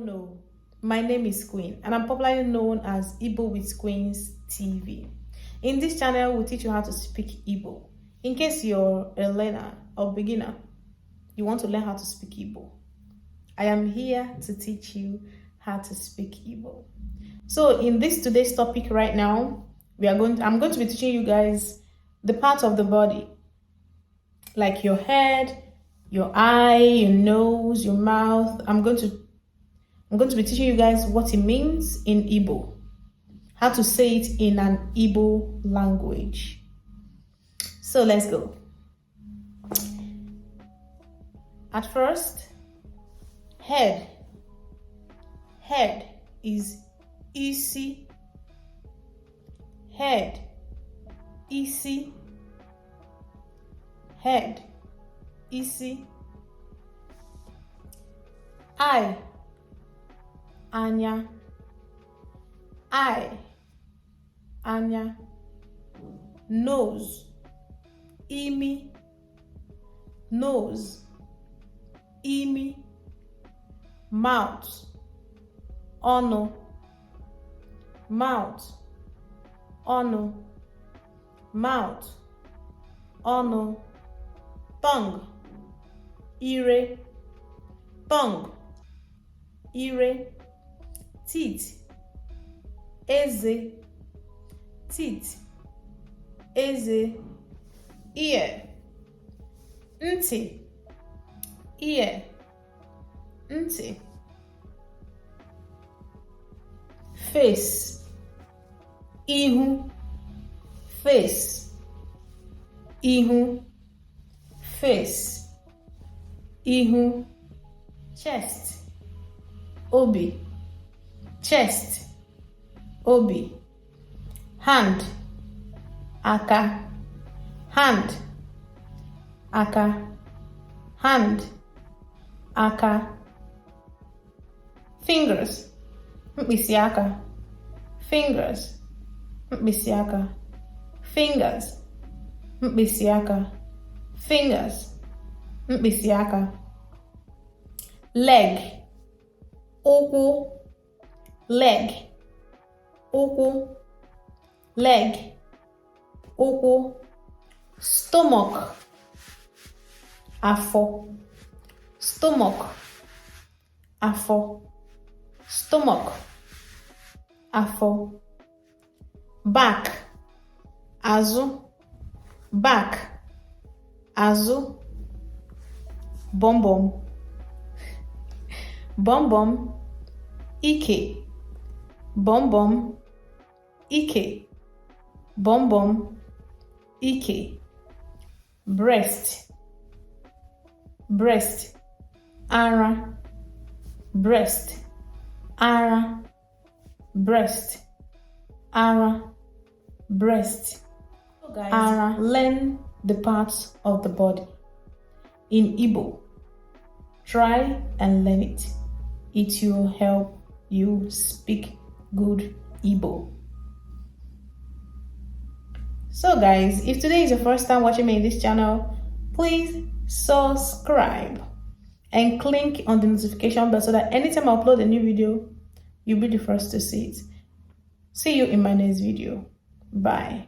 don't know, my name is Queen and I'm popularly known as IGBO with Queen TV. In this channel, we'll teach you how to speak Igbo. In case you're a learner or beginner, you want to learn how to speak Igbo, I am here to teach you how to speak Igbo. So in today's topic right now, I'm going to be teaching you guys the parts of the body, like your head, your eye, your nose, your mouth. I'm going to be teaching you guys what it means in Igbo, how to say it in an Igbo language. So let's go. At first, head is isi. Head, isi. Head, isi. Eye, anya. Eye, anya. Nose, imi. Nose, imi. Mouth, ono. Mouth, ono. Mouth, ono. Tongue, ire. Tongue, ire. Teeth, eze. Teeth, eze. Ear, nti. Ear, nti. Face, ihu. Face, ihu. Face, ihu. Chest, obi. Chest, obi. Hand, aka. Hand, aka. Hand, aka. Fingers, mkpịsị aka. Fingers, mkpịsị aka. Fingers, mkpịsị aka. Fingers, mkpịsị aka. Leg, ụkwụ. Leg, ụkwụ. Leg, ụkwụ. Stomach, afọ. Stomach, afọ. Stomach, afọ. Back, azụ. Back, azụ. Bum bum. Bum bum, ike. Bum bum, ike. Bum bum, ike. Breast, breast. Ara. Breast, ara. Breast, ara. Breast, so guys, ara. Learn the parts of the body in Igbo. Try and learn it. It will help you speak good Igbo. So guys, if today is your first time watching me in this channel, please subscribe and click on the notification bell so that anytime I upload a new video, you'll be the first to see it. See you in my next video. Bye.